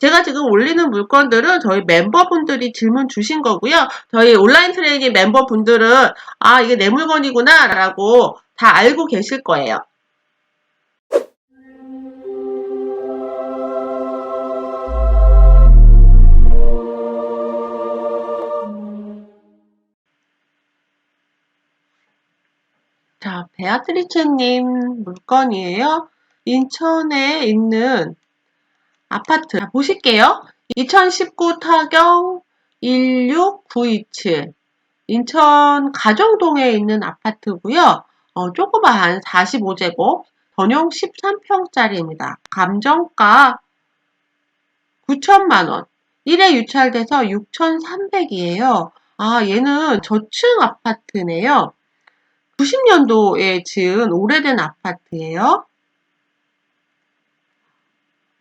제가 지금 올리는 물건들은 저희 멤버분들이 질문 주신 거고요. 저희 온라인 트레이닝 멤버분들은 아, 이게 내 물건이구나 라고 다 알고 계실 거예요. 자, 베아트리체님 물건이에요. 인천에 있는 아파트 보실게요. 2019 타경 16927 인천 가정동에 있는 아파트고요. 조그마한 45제곱 전용 13평짜리입니다. 감정가 9천만 원. 1회 유찰돼서 6,300이에요. 아, 얘는 저층 아파트네요. 90년도에 지은 오래된 아파트예요.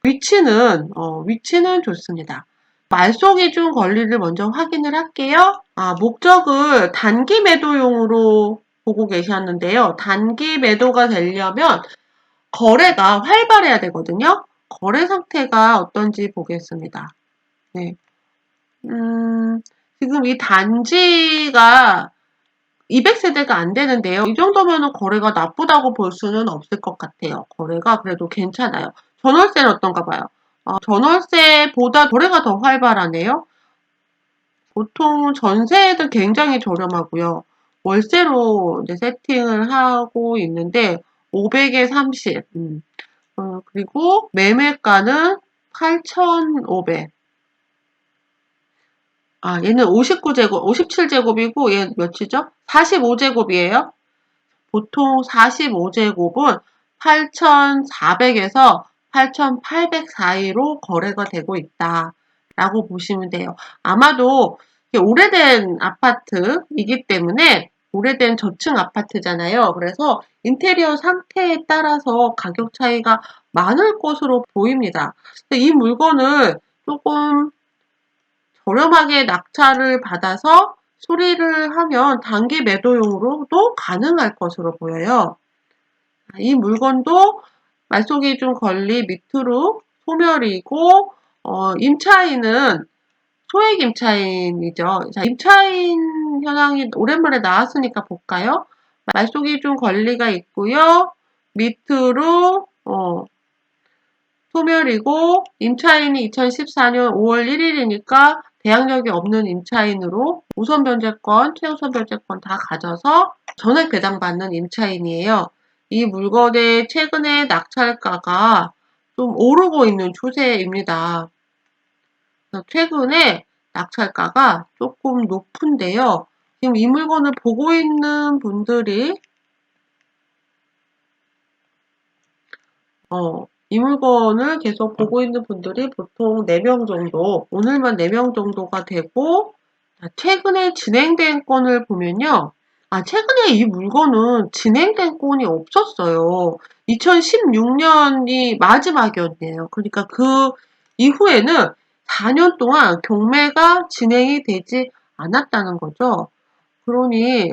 위치는 좋습니다. 말소기준 권리를 먼저 확인을 할게요. 목적을 단기 매도용으로 보고 계셨는데요. 단기 매도가 되려면 거래가 활발해야 되거든요. 거래 상태가 어떤지 보겠습니다. 네. 지금 이 단지가 200세대가 안 되는데요. 이 정도면 거래가 나쁘다고 볼 수는 없을 것 같아요. 거래가 그래도 괜찮아요. 전월세는 어떤가 봐요. 전월세보다 거래가 더 활발하네요. 보통 전세도 굉장히 저렴하고요. 월세로 이제 세팅을 하고 있는데 500에 30. 그리고 매매가는 8,500. 얘는 59제곱, 57제곱이고 얘 몇이죠? 45제곱이에요. 보통 45제곱은 8,400에서 8,800 사이로 거래가 되고 있다라고 보시면 돼요. 아마도 오래된 아파트이기 때문에 오래된 저층 아파트잖아요. 그래서 인테리어 상태에 따라서 가격 차이가 많을 것으로 보입니다. 이 물건을 조금 저렴하게 낙찰을 받아서 수리를 하면 단기 매도용으로도 가능할 것으로 보여요. 이 물건도 말소기준 권리 밑으로 소멸이고 임차인은 소액 임차인이죠. 자, 임차인 현황이 오랜만에 나왔으니까 볼까요? 말소기준 권리가 있고요. 밑으로 소멸이고 임차인이 2014년 5월 1일이니까 대항력이 없는 임차인으로 우선 변제권, 최우선 변제권 다 가져서 전액 배당받는 임차인이에요. 이 물건의 최근에 낙찰가가 좀 오르고 있는 추세입니다. 최근에 낙찰가가 조금 높은데요. 지금 이 물건을 보고 있는 분들이 이 물건을 계속 보고 있는 분들이 보통 4명 정도, 오늘만 4명 정도가 되고, 최근에 진행된 건을 보면요. 최근에 이 물건은 진행된 건이 없었어요. 2016년이 마지막이었네요. 그러니까 그 이후에는 4년 동안 경매가 진행이 되지 않았다는 거죠. 그러니,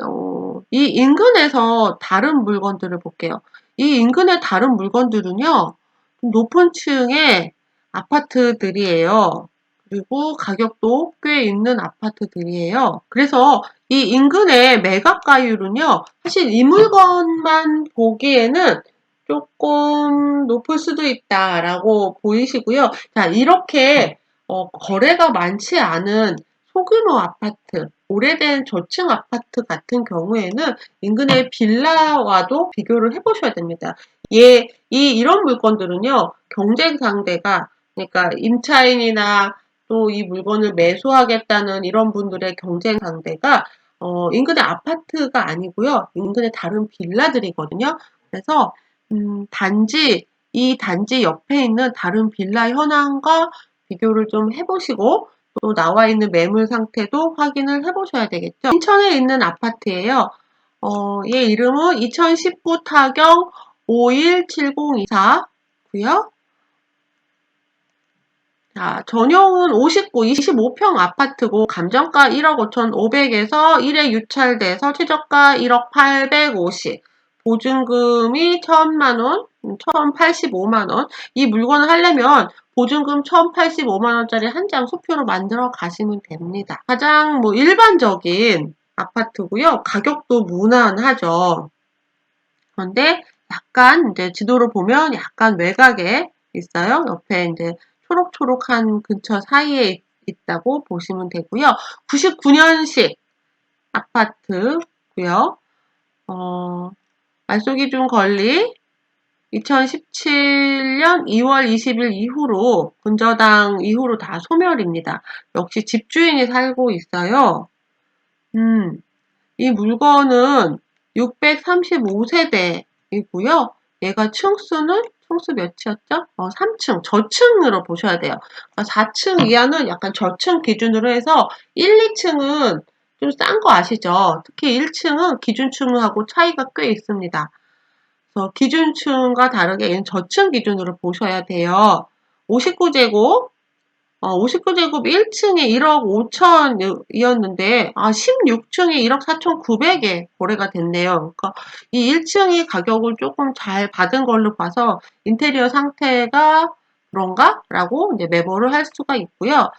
이 인근에서 다른 물건들을 볼게요. 이 인근의 다른 물건들은요, 좀 높은 층의 아파트들이에요. 그리고 가격도 꽤 있는 아파트들이에요. 그래서 이 인근의 매각가율은요, 사실 이 물건만 보기에는 조금 높을 수도 있다라고 보이시고요. 자, 이렇게 거래가 많지 않은 소규모 아파트, 오래된 저층 아파트 같은 경우에는 인근의 빌라와도 비교를 해보셔야 됩니다. 이런 물건들은요, 경쟁 상대가, 그러니까 임차인이나 또 이 물건을 매수하겠다는 이런 분들의 경쟁 상대가, 인근의 아파트가 아니고요, 인근의 다른 빌라들이거든요. 그래서, 이 단지 옆에 있는 다른 빌라 현황과 비교를 좀 해보시고, 또 나와 있는 매물 상태도 확인을 해보셔야 되겠죠. 인천에 있는 아파트예요. 얘 이름은 2019 타경 517024고요. 자, 전용은 25평 아파트고 감정가 1억 5,500에서 1회 유찰돼서 최저가 1억 850. 보증금이 1,000만원, 1,085만원. 이 물건을 하려면 보증금 1,085만원짜리 한 장 수표로 만들어 가시면 됩니다. 가장 일반적인 아파트고요. 가격도 무난하죠. 그런데 약간 이제 지도를 보면 약간 외곽에 있어요. 옆에 이제 초록초록한 근처 사이에 있다고 보시면 되고요. 99년식 아파트고요. 말소기준 건립 2017년 2월 20일 이후로 근저당 이후로 다 소멸입니다. 역시 집주인이 살고 있어요. 이 물건은 635세대이고요. 얘가 층수 몇이었죠? 3층, 저층으로 보셔야 돼요. 그러니까 4층 이하는 약간 저층 기준으로 해서 1, 2층은 좀 싼 거 아시죠? 특히 1층은 기준층하고 차이가 꽤 있습니다. 그래서 기준층과 다르게 얘는 저층 기준으로 보셔야 돼요. 59제곱 59제곱 1층에 1억 5천이었는데 16층에 1억 4,900에 거래가 됐네요. 그러니까 이 1층이 가격을 조금 잘 받은 걸로 봐서 인테리어 상태가 그런가? 라고 이제 매물을 할 수가 있고요.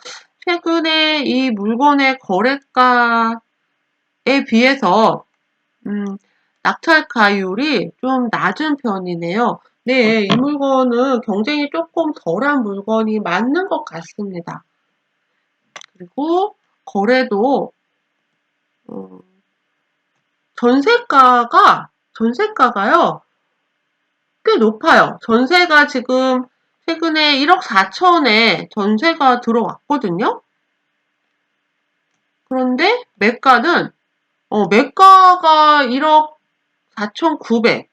최근에 이 물건의 거래가에 비해서 낙찰가율이 좀 낮은 편이네요. 네, 이 물건은 경쟁이 조금 덜한 물건이 맞는 것 같습니다. 그리고 거래도 전세가가요 꽤 높아요. 전세가 지금 최근에 1억 4천에 전세가 들어왔거든요. 그런데 매가는 매가가 1억 4,900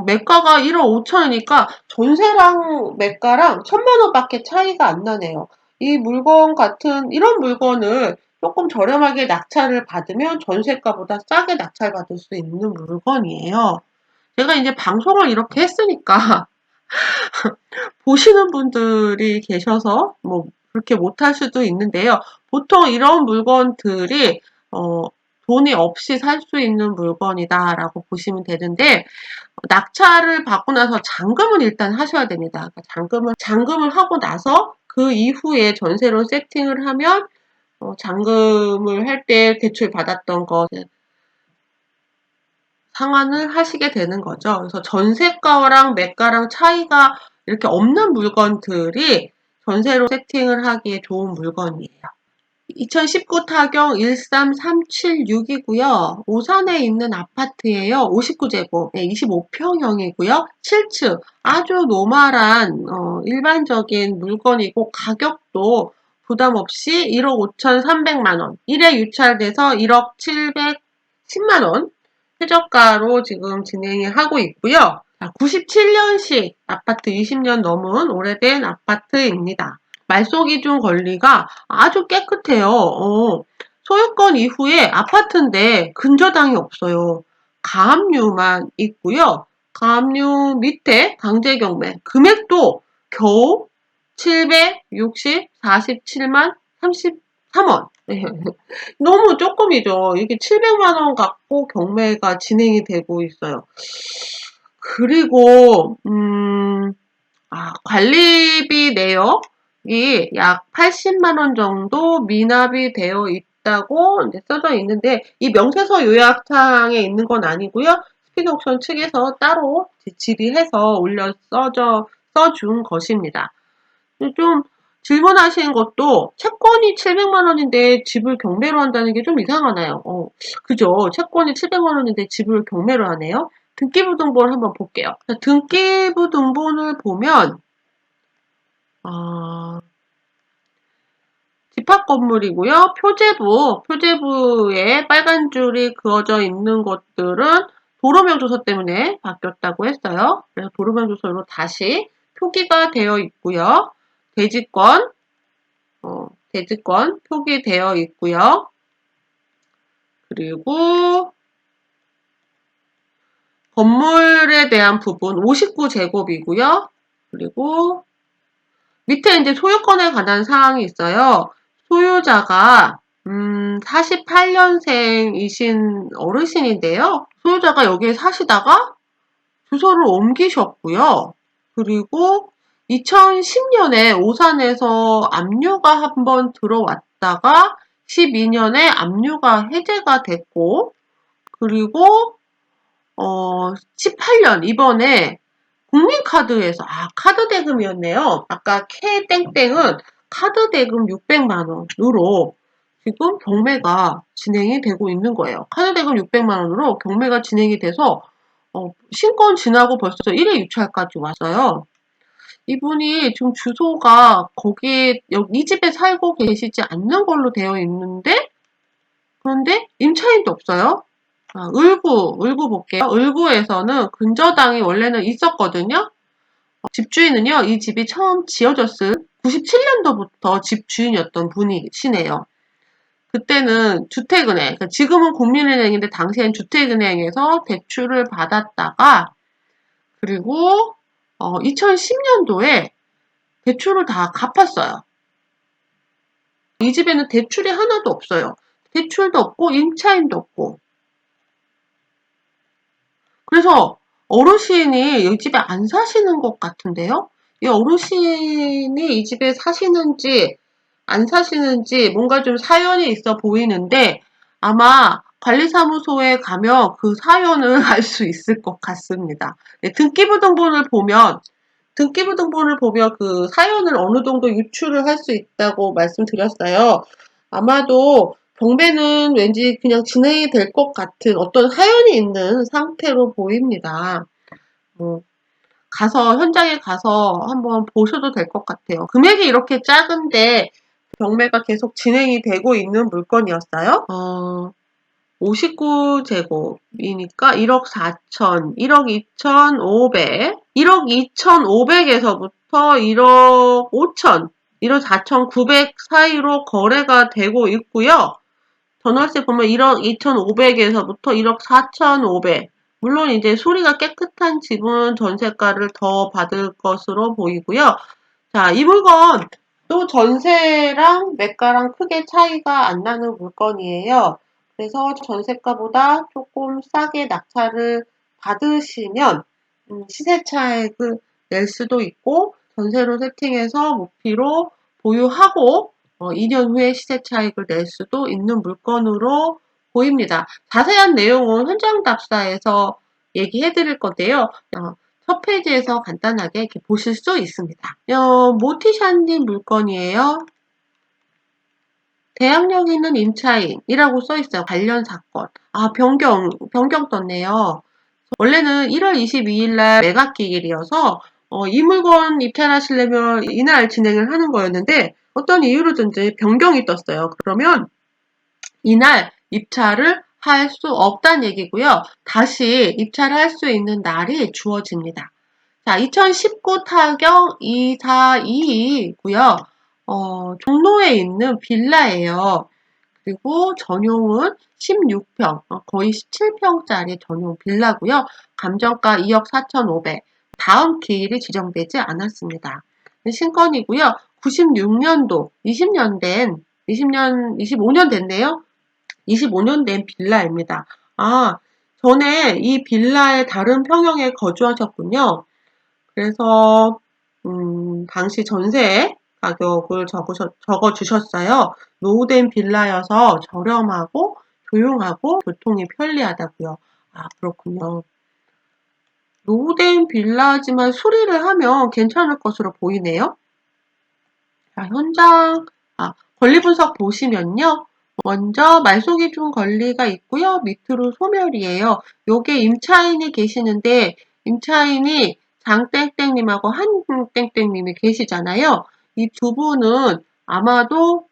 매가가 1억 5천이니까 전세랑 매가랑 1,000만 원밖에 차이가 안 나네요. 이 물건 같은 이런 물건을 조금 저렴하게 낙찰을 받으면 전세가보다 싸게 낙찰받을 수 있는 물건이에요. 제가 이제 방송을 이렇게 했으니까 보시는 분들이 계셔서 그렇게 못할 수도 있는데요. 보통 이런 물건들이 돈이 없이 살 수 있는 물건이다라고 보시면 되는데 낙찰을 받고 나서 잔금을 일단 하셔야 됩니다. 잔금을 하고 나서 그 이후에 전세로 세팅을 하면 잔금을 할 때 대출 받았던 거 상환을 하시게 되는 거죠. 그래서 전세가랑 매가랑 차이가 이렇게 없는 물건들이 전세로 세팅을 하기에 좋은 물건이에요. 2019 타경 13376이고요. 오산에 있는 아파트예요. 59제곱, 25평형이고요. 7층, 아주 노멀한 일반적인 물건이고 가격도 부담 없이 1억 5,300만 원, 1회 유찰돼서 1억 710만 원 최저가로 지금 진행을 하고 있고요. 97년식 아파트 20년 넘은 오래된 아파트입니다. 말소기준 권리가 아주 깨끗해요. 소유권 이후에 아파트인데 근저당이 없어요. 가압류만 있고요. 가압류 밑에 강제경매 금액도 겨우 47만 33원. 너무 조금이죠. 이게 700만 원 갖고 경매가 진행이 되고 있어요. 그리고 관리비 내역이 약 80만 원 정도 미납이 되어 있다고 이제 써져 있는데 이 명세서 요약상에 있는 건 아니고요. 스피드옥션 측에서 따로 질의해서 써준 것입니다. 좀 질문하신 것도 채권이 700만 원인데 집을 경매로 한다는 게 좀 이상하나요? 그죠? 채권이 700만 원인데 집을 경매로 하네요. 등기부등본을 한번 볼게요. 등기부등본을 보면 집합 건물이고요. 표제부에 빨간 줄이 그어져 있는 것들은 도로명조서 때문에 바뀌었다고 했어요. 그래서 도로명조서로 다시 표기가 되어 있고요. 대지권 표기되어 있고요. 그리고 건물에 대한 부분 59제곱이고요. 그리고 밑에 이제 소유권에 관한 사항이 있어요. 소유자가 48년생이신 어르신인데요. 소유자가 여기에 사시다가 주소를 옮기셨고요. 그리고 2010년에 오산에서 압류가 한번 들어왔다가 12년에 압류가 해제가 됐고, 그리고 18년 이번에 국민카드에서 카드 대금이었네요. 아까 K땡땡은 카드 대금 600만 원으로 지금 경매가 진행이 되고 있는 거예요. 카드 대금 600만 원으로 경매가 진행이 돼서 신권 지나고 벌써 1회 유찰까지 왔어요. 이분이 지금 주소가 거기에 이 집에 살고 계시지 않는 걸로 되어 있는데, 그런데 임차인도 없어요. 을구 볼게요. 을구에서는 근저당이 원래는 있었거든요. 집주인은요, 이 집이 처음 지어졌을 97년도부터 집주인이었던 분이시네요. 그때는 주택은행, 그러니까 지금은 국민은행인데 당시엔 주택은행에서 대출을 받았다가, 그리고 2010년도에 대출을 다 갚았어요. 이 집에는 대출이 하나도 없어요. 대출도 없고 임차인도 없고. 그래서 어르신이 이 집에 안 사시는 것 같은데요? 이 어르신이 이 집에 사시는지 안 사시는지 뭔가 좀 사연이 있어 보이는데, 아마 관리사무소에 가면 그 사연을 알 수 있을 것 같습니다. 네, 등기부등본을 보면 그 사연을 어느 정도 유출을 할 수 있다고 말씀드렸어요. 아마도 경매는 왠지 그냥 진행이 될 것 같은 어떤 사연이 있는 상태로 보입니다. 뭐 현장에 가서 한번 보셔도 될 것 같아요. 금액이 이렇게 작은데 경매가 계속 진행이 되고 있는 물건이었어요. 59제곱이니까 1억 4천, 1억 2,500, 1억 2,500에서부터 1억 5천, 1억 4,900 사이로 거래가 되고 있고요. 전월세 보면 1억 2,500에서부터 1억 4,500. 물론 이제 수리가 깨끗한 집은 전세가를 더 받을 것으로 보이고요. 자, 이 물건 또 전세랑 매가랑 크게 차이가 안 나는 물건이에요. 그래서 전세가보다 조금 싸게 낙찰을 받으시면 시세 차익을 낼 수도 있고, 전세로 세팅해서 무피로 보유하고 2년 후에 시세 차익을 낼 수도 있는 물건으로 보입니다. 자세한 내용은 현장 답사에서 얘기해 드릴 건데요. 첫 페이지에서 간단하게 이렇게 보실 수 있습니다. 모티샨님 물건이에요. 대항력 있는 임차인이라고 써 있어요. 관련 사건. 변경 떴네요. 원래는 1월 22일 날 매각기일이어서 이 물건 입찰하시려면 이날 진행을 하는 거였는데, 어떤 이유로든지 변경이 떴어요. 그러면 이날 입찰을 할 수 없다는 얘기고요. 다시 입찰을 할 수 있는 날이 주어집니다. 자, 2019 타경 2422고요. 종로에 있는 빌라예요. 그리고 전용은 16평, 거의 17평짜리 전용 빌라고요. 감정가 2억 4,500. 다음 기일이 지정되지 않았습니다. 신건이고요. 96년도, 25년 됐네요. 25년 된 빌라입니다. 전에 이 빌라의 다른 평형에 거주하셨군요. 그래서 당시 전세 가격을 적어주셨어요. 노후된 빌라여서 저렴하고 조용하고 교통이 편리하다고요. 그렇군요. 노후된 빌라지만 수리를 하면 괜찮을 것으로 보이네요. 자, 현장 권리 분석 보시면요. 먼저 말소기준 권리가 있고요. 밑으로 소멸이에요. 요게 임차인이 계시는데, 임차인이 장땡땡님하고 한땡땡님이 계시잖아요. 이 두 분은 아마도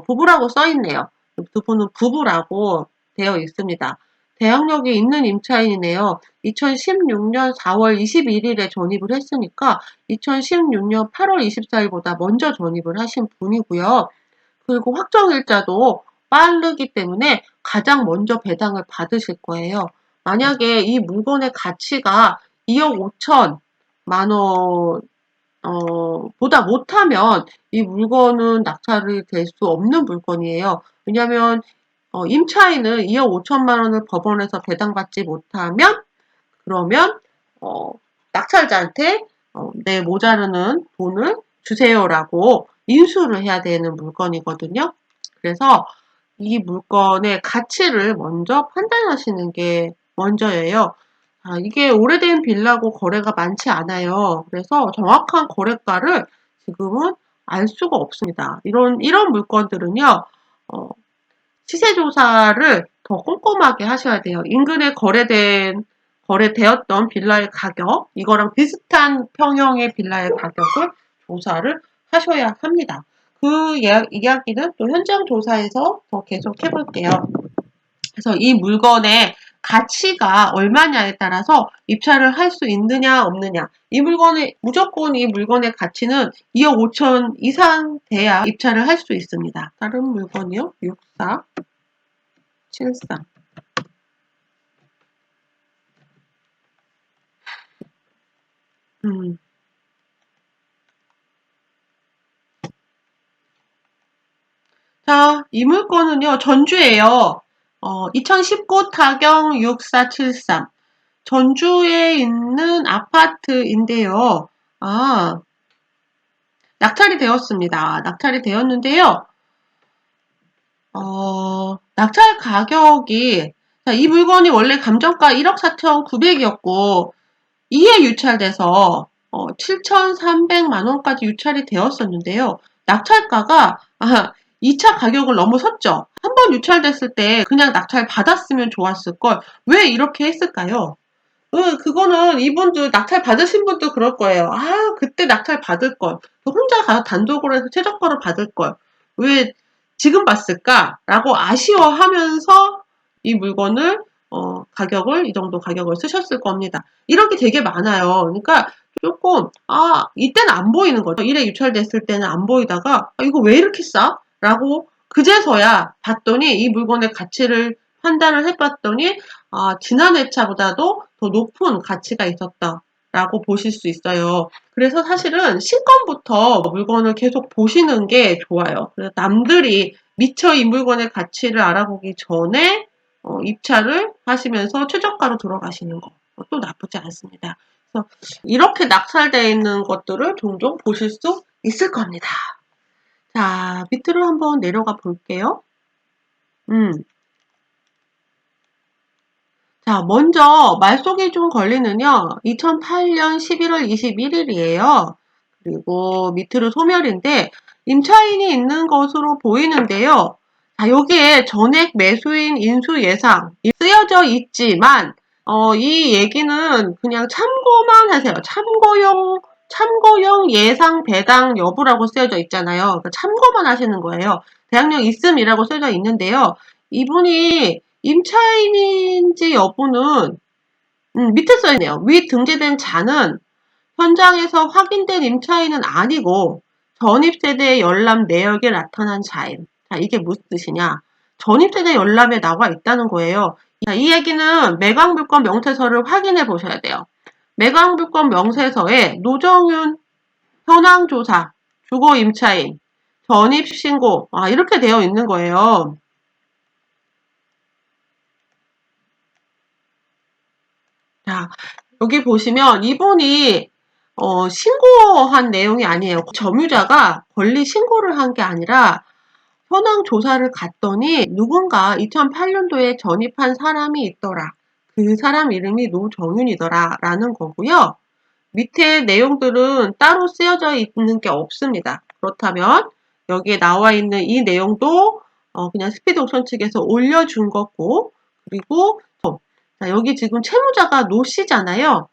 부부라고 써있네요. 두 분은 부부라고 되어 있습니다. 대항력이 있는 임차인이네요. 2016년 4월 21일에 전입을 했으니까 2016년 8월 24일보다 먼저 전입을 하신 분이고요. 그리고 확정일자도 빠르기 때문에 가장 먼저 배당을 받으실 거예요. 만약에 이 물건의 가치가 2억 5천만 보다 못하면 이 물건은 낙찰이 될 수 없는 물건이에요. 왜냐하면 임차인은 2억 5천만 원을 법원에서 배당받지 못하면 그러면 낙찰자한테 내 모자르는 돈을 주세요라고 인수를 해야 되는 물건이거든요. 그래서 이 물건의 가치를 먼저 판단하시는 게 먼저예요. 이게 오래된 빌라고 거래가 많지 않아요. 그래서 정확한 거래가를 지금은 알 수가 없습니다. 이런 물건들은요, 어, 시세 조사를 더 꼼꼼하게 하셔야 돼요. 인근에 거래되었던 빌라의 가격, 이거랑 비슷한 평형의 빌라의 가격을 조사를 하셔야 합니다. 그 이야기는 또 현장 조사에서 더 계속 해볼게요. 그래서 이 물건의 가치가 얼마냐에 따라서 입찰을 할 수 있느냐 없느냐, 무조건 이 물건의 가치는 2억 5천 이상 돼야 입찰을 할 수 있습니다. 다른 물건이요. 64, 73. 자, 이 물건은요, 전주예요. 2019 타경 6473. 전주에 있는 아파트인데요. 낙찰이 되었습니다. 낙찰이 되었는데요. 낙찰 가격이, 자, 이 물건이 원래 감정가 1억 4,900이었고, 2에 유찰돼서 7,300만 원까지 유찰이 되었었는데요. 낙찰가가 2차 가격을 넘어섰죠. 한 번 유찰됐을 때 그냥 낙찰 받았으면 좋았을 걸. 왜 이렇게 했을까요? 그거는 이분들 낙찰 받으신 분도 그럴 거예요. 그때 낙찰 받을 걸. 혼자 가서 단독으로 해서 최저가로 받을 걸. 왜 지금 봤을까라고 아쉬워하면서 이 물건을 가격을 이 정도 가격을 쓰셨을 겁니다. 이런 게 되게 많아요. 그러니까 조금 이때는 안 보이는 거죠. 1회 유찰됐을 때는 안 보이다가 이거 왜 이렇게 싸? 라고 그제서야 봤더니 이 물건의 가치를 판단을 해봤더니 지난 회차보다도 더 높은 가치가 있었다라고 보실 수 있어요. 그래서 사실은 신건부터 물건을 계속 보시는 게 좋아요. 그래서 남들이 미처 이 물건의 가치를 알아보기 전에 입찰을 하시면서 최저가로 들어가시는 것도 나쁘지 않습니다. 그래서 이렇게 낙찰되어 있는 것들을 종종 보실 수 있을 겁니다. 자, 밑으로 한번 내려가 볼게요. 자, 먼저 말소기 중 권리는요, 2008년 11월 21일이에요. 그리고 밑으로 소멸인데, 임차인이 있는 것으로 보이는데요. 자, 여기에 전액 매수인 인수 예상 쓰여져 있지만, 이 얘기는 그냥 참고만 하세요. 참고용 예상 배당 여부라고 쓰여져 있잖아요. 그러니까 참고만 하시는 거예요. 대항력 있음이라고 쓰여져 있는데요. 이분이 임차인인지 여부는 밑에 써있네요. 위 등재된 자는 현장에서 확인된 임차인은 아니고 전입세대 열람 내역에 나타난 자임. 자, 이게 무슨 뜻이냐? 전입세대 열람에 나와 있다는 거예요. 자, 이 얘기는 매각물건 명세서를 확인해 보셔야 돼요. 매각물건 명세서에 노정윤 현황조사, 주거 임차인, 전입신고 이렇게 되어 있는 거예요. 자, 여기 보시면 이분이 신고한 내용이 아니에요. 점유자가 권리 신고를 한 게 아니라 현황 조사를 갔더니 누군가 2008년도에 전입한 사람이 있더라. 그 사람 이름이 노정윤이더라 라는 거고요. 밑에 내용들은 따로 쓰여져 있는 게 없습니다. 그렇다면 여기에 나와 있는 이 내용도 그냥 스피드 옥션 측에서 올려준 거고, 그리고 자, 여기 지금 채무자가 노 씨잖아요.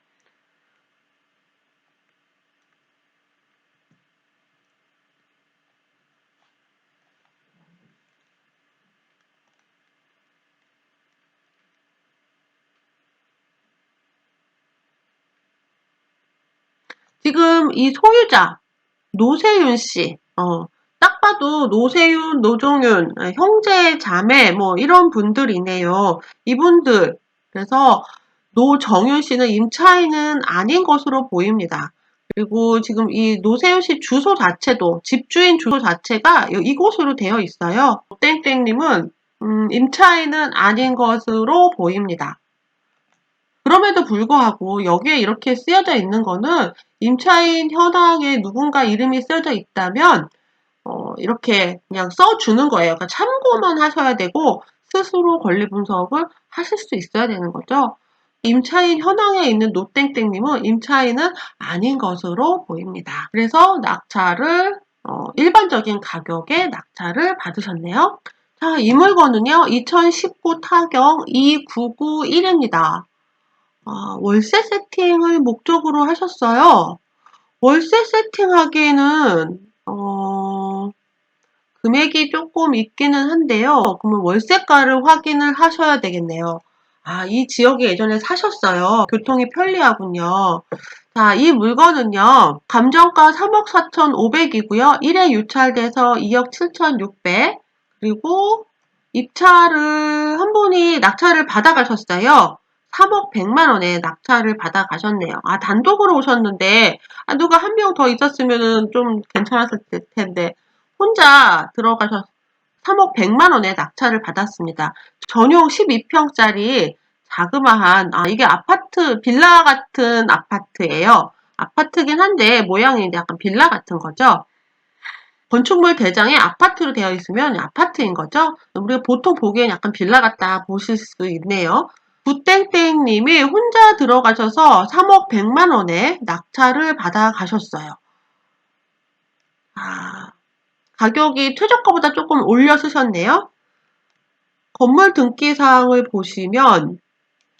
지금 이 소유자 노세윤 씨, 딱 봐도 노세윤, 노종윤, 형제, 자매 뭐 이런 분들이네요. 이분들 그래서 노정윤 씨는 임차인은 아닌 것으로 보입니다. 그리고 지금 이 노세요시 주소 자체도 집주인 주소 자체가 이곳으로 되어 있어요. 땡땡님은 임차인은 아닌 것으로 보입니다. 그럼에도 불구하고 여기에 이렇게 쓰여져 있는 거는 임차인 현황에 누군가 이름이 쓰여져 있다면 이렇게 그냥 써주는 거예요. 그러니까 참고만 하셔야 되고 스스로 권리 분석을 하실 수 있어야 되는 거죠. 임차인 현황에 있는 노땡땡님은 임차인은 아닌 것으로 보입니다. 그래서 낙찰을 일반적인 가격에 낙찰을 받으셨네요. 자, 이 물건은요. 2019 타경 2991입니다. 월세 세팅을 목적으로 하셨어요. 월세 세팅하기에는 금액이 조금 있기는 한데요. 그러면 월세가를 확인을 하셔야 되겠네요. 이 지역에 예전에 사셨어요. 교통이 편리하군요. 자, 이 물건은요. 감정가 3억 4,500이고요. 1회 유찰돼서 2억 7,600. 그리고 입찰을 한 분이 낙찰을 받아가셨어요. 3억 100만 원에 낙찰을 받아가셨네요. 단독으로 오셨는데 누가 한 명 더 있었으면 좀 괜찮았을 텐데 혼자 들어가셔서 3억 100만 원에 낙찰을 받았습니다. 전용 12평짜리 자그마한 이게 아파트 빌라 같은 아파트예요. 아파트긴 한데 모양이 약간 빌라 같은 거죠. 건축물 대장에 아파트로 되어 있으면 아파트인 거죠. 우리가 보통 보기엔 약간 빌라 같다 보실 수 있네요. 구땡땡님이 혼자 들어가셔서 3억 100만 원에 낙찰을 받아 가셨어요. 가격이 최저가보다 조금 올려 쓰셨네요. 건물 등기사항을 보시면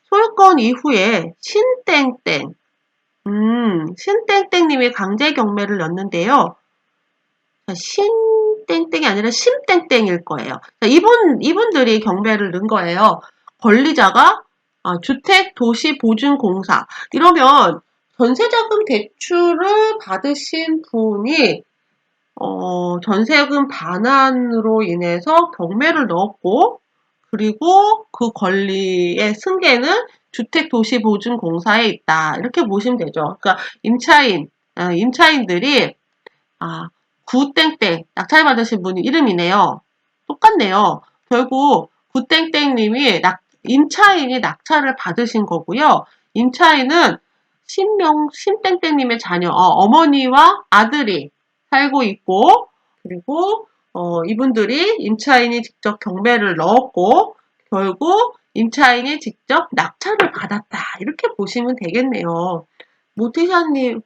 소유권 이후에 신땡땡 신땡땡님이 강제 경매를 넣는데요. 신땡땡이 아니라 심땡땡일 거예요. 이분들이 경매를 넣은 거예요. 권리자가 주택도시보증공사 이러면 전세자금 대출을 받으신 분이 전세금 반환으로 인해서 경매를 넣었고 그리고 그 권리의 승계는 주택도시보증공사에 있다. 이렇게 보시면 되죠. 그러니까 임차인들이 구땡땡 낙찰받으신 분이 이름이네요. 똑같네요. 결국 구땡땡님이 임차인이 낙찰을 받으신 거고요. 임차인은 심땡땡님의 자녀 어머니와 아들이 살고 있고 그리고 이분들이 임차인이 직접 경매를 넣었고 결국 임차인이 직접 낙찰을 받았다. 이렇게 보시면 되겠네요.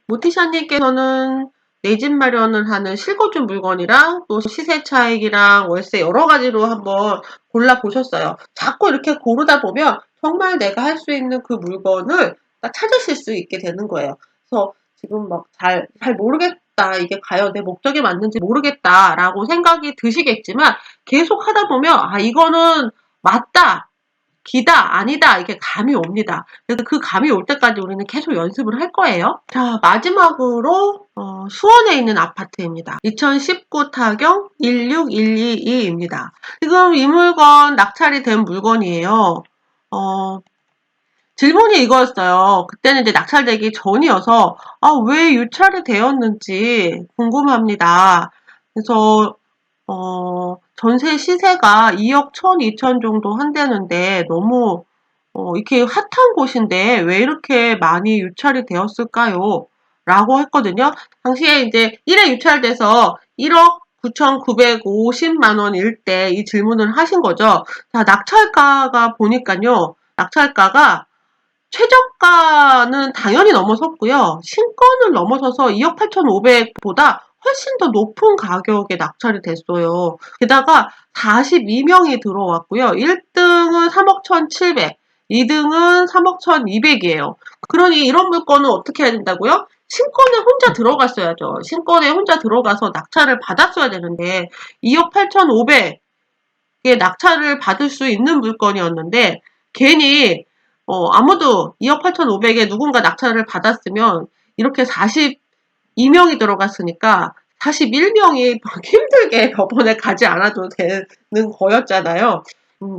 모티샤님께서는 내 집 마련을 하는 실거주 물건이랑 또 시세 차익이랑 월세 여러 가지로 한번 골라보셨어요. 자꾸 이렇게 고르다 보면 정말 내가 할 수 있는 그 물건을 찾으실 수 있게 되는 거예요. 그래서 지금 막 잘 모르겠다. 이게 과연 내 목적에 맞는지 모르겠다라고 생각이 드시겠지만 계속 하다 보면 이거는 맞다. 기다, 아니다, 이게 감이 옵니다. 그래서 그 감이 올 때까지 우리는 계속 연습을 할 거예요. 자, 마지막으로, 수원에 있는 아파트입니다. 2019 타경 16122입니다. 지금 이 물건 낙찰이 된 물건이에요. 질문이 이거였어요. 그때는 이제 낙찰되기 전이어서, 왜 유찰이 되었는지 궁금합니다. 그래서, 전세 시세가 2억 1천, 2천 정도 한다는데 너무 이렇게 핫한 곳인데 왜 이렇게 많이 유찰이 되었을까요? 라고 했거든요. 당시에 이제 1회 유찰돼서 1억 9,950만 원일 때 이 질문을 하신 거죠. 자, 낙찰가가 보니까요. 낙찰가가 최저가는 당연히 넘어섰고요. 신권을 넘어서서 2억 8,500보다 훨씬 더 높은 가격에 낙찰이 됐어요. 게다가 42명이 들어왔고요. 1등은 3억 1,700, 2등은 3억 1,200이에요. 그러니 이런 물건은 어떻게 해야 된다고요? 신권에 혼자 들어갔어야죠. 신권에 혼자 들어가서 낙찰을 받았어야 되는데 2억 8,500에 낙찰을 받을 수 있는 물건이었는데 괜히 아무도 2억 8,500에 누군가 낙찰을 받았으면 이렇게 42명이 들어갔으니까 41명이 힘들게 법원에 가지 않아도 되는 거였잖아요.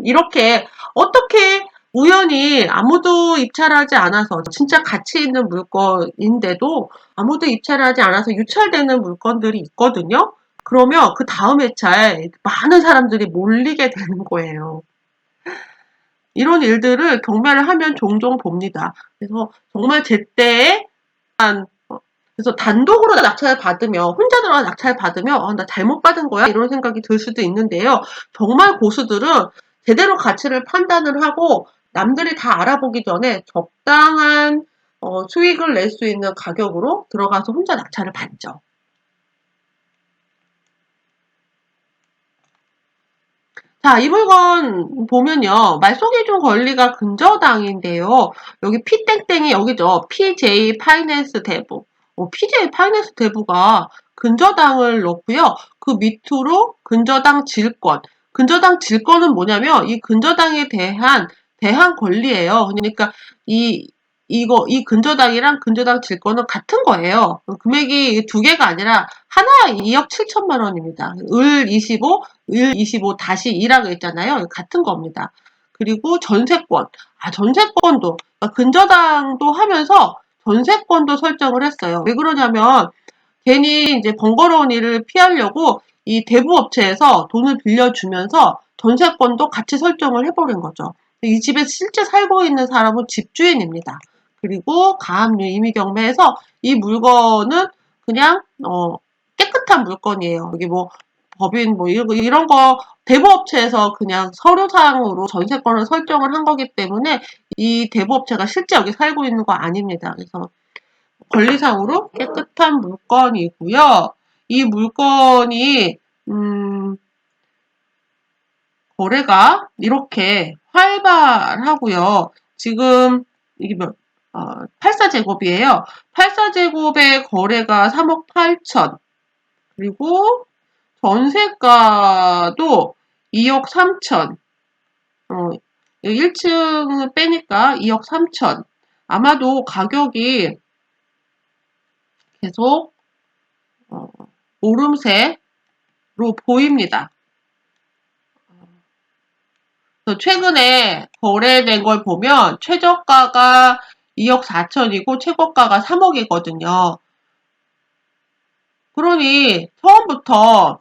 이렇게 어떻게 우연히 아무도 입찰하지 않아서 진짜 가치 있는 물건인데도 아무도 입찰하지 않아서 유찰되는 물건들이 있거든요. 그러면 그 다음 회차에 많은 사람들이 몰리게 되는 거예요. 이런 일들을 경매를 하면 종종 봅니다. 그래서 정말 제때에 그래서 단독으로 낙찰을 받으면 혼자 들어가 낙찰 받으면 나 잘못 받은 거야 이런 생각이 들 수도 있는데요. 정말 고수들은 제대로 가치를 판단을 하고 남들이 다 알아보기 전에 적당한 수익을 낼 수 있는 가격으로 들어가서 혼자 낙찰을 받죠. 자, 이 물건 보면요. 말소기준 권리가 근저당인데요. 여기 P땡땡이 여기죠. PJ 파이낸스 대부. PJ 파이낸스 대부가 근저당을 넣고요. 그 밑으로 근저당 질권. 근저당 질권은 뭐냐면 이 근저당에 대한 권리예요. 그러니까 이 근저당이랑 근저당 질권은 같은 거예요. 금액이 두 개가 아니라 하나 2억 7천만 원입니다. 을 25, 을 25-2라고 있잖아요. 같은 겁니다. 그리고 전세권. 전세권도, 근저당도 하면서 전세권도 설정을 했어요. 왜 그러냐면, 괜히 이제 번거로운 일을 피하려고 이 대부업체에서 돈을 빌려주면서 전세권도 같이 설정을 해버린 거죠. 이 집에 실제 살고 있는 사람은 집주인입니다. 그리고 가압류 임의경매에서 이 물건은 그냥 깨끗한 물건이에요. 여기 뭐 법인 뭐 이런 거 대부업체에서 그냥 서류상으로 전세권을 설정을 한 거기 때문에 이 대부업체가 실제 여기 살고 있는 거 아닙니다. 그래서 권리상으로 깨끗한 물건이고요. 이 물건이 거래가 이렇게 활발하고요. 지금 이게 84제곱이에요. 84제곱의 거래가 3억 8천. 그리고 전세가도 2억 3천. 1층을 빼니까 2억 3천. 아마도 가격이 계속 오름세로 보입니다. 최근에 거래된 걸 보면 최저가가 2억 4천이고 최고가가 3억이거든요. 그러니 처음부터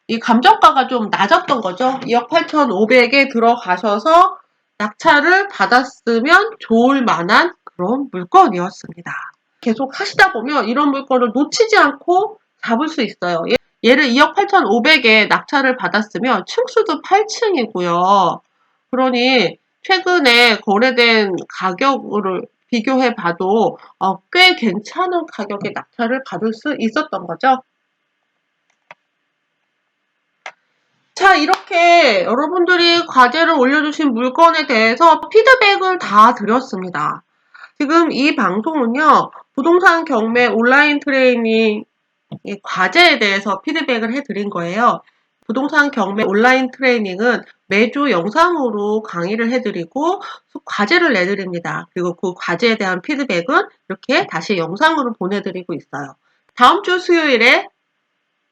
이 감정가가 좀 낮았던 거죠. 2억 8,500에 들어가셔서 낙찰을 받았으면 좋을 만한 그런 물건이었습니다. 계속 하시다 보면 이런 물건을 놓치지 않고 잡을 수 있어요. 얘를 2억 8,500에 낙찰을 받았으면 층수도 8층이고요. 그러니 최근에 거래된 가격을 비교해 봐도 꽤 괜찮은 가격에 낙찰을 받을 수 있었던 거죠. 자, 이렇게 여러분들이 과제를 올려주신 물건에 대해서 피드백을 다 드렸습니다. 지금 이 방송은요, 부동산 경매 온라인 트레이닝 과제에 대해서 피드백을 해드린 거예요. 부동산 경매 온라인 트레이닝은 매주 영상으로 강의를 해드리고 과제를 내드립니다. 그리고 그 과제에 대한 피드백은 이렇게 다시 영상으로 보내드리고 있어요. 다음 주 수요일에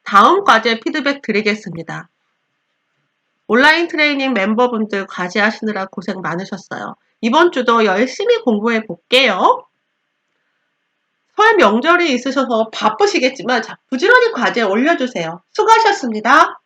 다음 과제 피드백 드리겠습니다. 온라인 트레이닝 멤버분들 과제하시느라 고생 많으셨어요. 이번 주도 열심히 공부해 볼게요. 설 명절이 있으셔서 바쁘시겠지만 부지런히 과제 올려주세요. 수고하셨습니다.